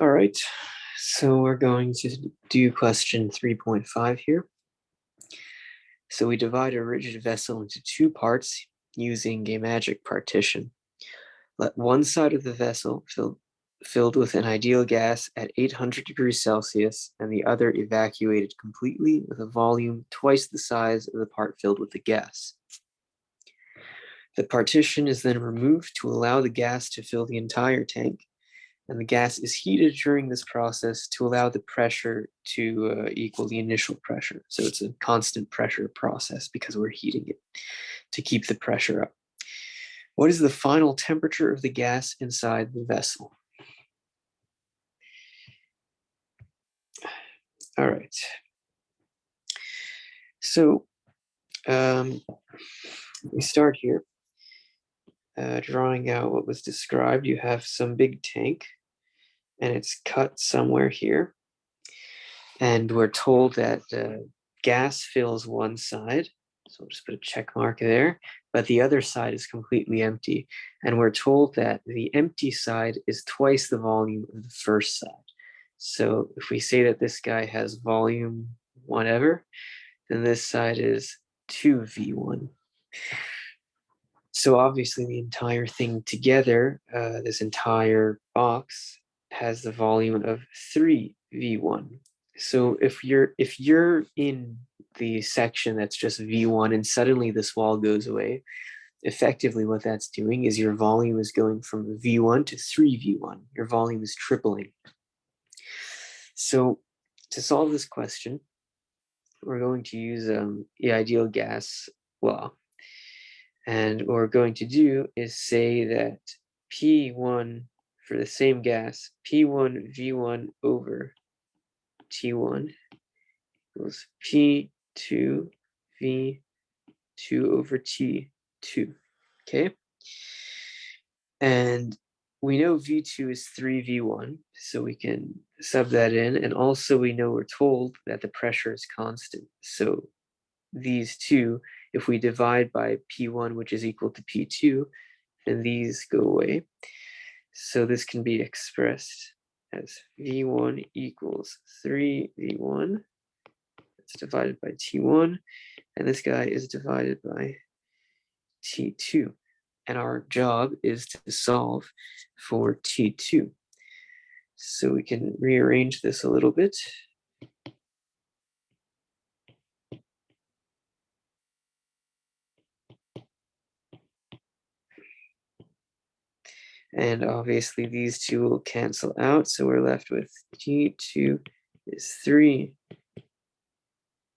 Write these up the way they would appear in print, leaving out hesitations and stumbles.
All right, so we're going to do question 3.5 here. So we divide a rigid vessel into two parts using a magic partition. Let one side of the vessel filled with an ideal gas at 800 degrees Celsius and the other evacuated completely with a volume twice the size of the part filled with the gas. The partition is then removed to allow the gas to fill the entire tank, and the gas is heated during this process to allow the pressure to equal the initial pressure. So it's a constant pressure process because we're heating it to keep the pressure up. What is the final temperature of the gas inside the vessel? All right. So we start here, drawing out what was described. You have some big tank, and it's cut somewhere here. And we're told that gas fills one side. So I'll just put a check mark there, but the other side is completely empty. And we're told that the empty side is twice the volume of the first side. So if we say that this guy has volume whatever, then this side is 2v1. So obviously the entire thing together, this entire box has the volume of 3v1. So if you're in the section that's just v1 and suddenly this wall goes away, effectively what that's doing is your volume is going from v1 to 3v1. Your volume is tripling. So to solve this question, we're going to use the ideal gas law. And what we're going to do is say that P1 for the same gas, P1 V1 over T1 equals P2 V2 over T2, okay? And we know V2 is 3V1, so we can sub that in. And also we know we're told that the pressure is constant. So these two, if we divide by P1, which is equal to P2, then these go away. So this can be expressed as V1 equals 3V1. That's divided by T1. And this guy is divided by T2. And our job is to solve for T2. So we can rearrange this a little bit. And obviously these two will cancel out. So we're left with T2 is 3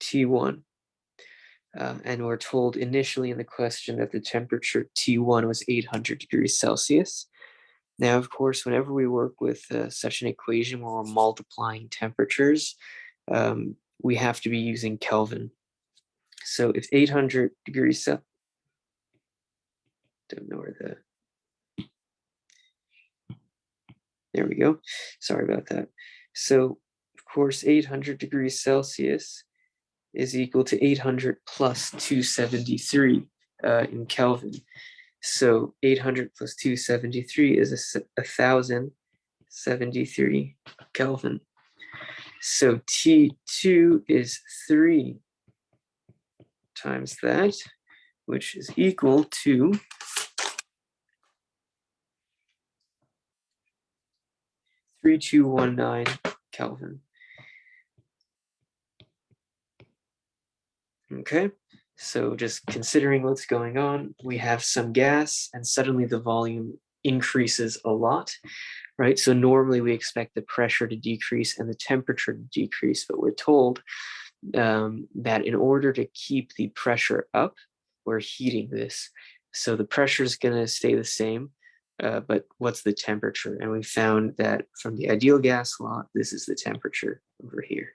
T1. And we're told initially in the question that the temperature T1 was 800 degrees Celsius. Now, of course, whenever we work with such an equation where we're multiplying temperatures, we have to be using Kelvin. So if 800 degrees Celsius, don't know where there we go. Sorry about that. So, of course, 800 degrees Celsius is equal to 800 plus 273 in Kelvin. So 800 plus 273 is 1073 Kelvin. So T2 is 3 times that, which is equal to 3219 Kelvin. Okay, so just considering what's going on, we have some gas and suddenly the volume increases a lot, right? So normally we expect the pressure to decrease and the temperature to decrease, but we're told that in order to keep the pressure up, we're heating this. So the pressure is going to stay the same, but what's the temperature? And we found that from the ideal gas law, this is the temperature over here.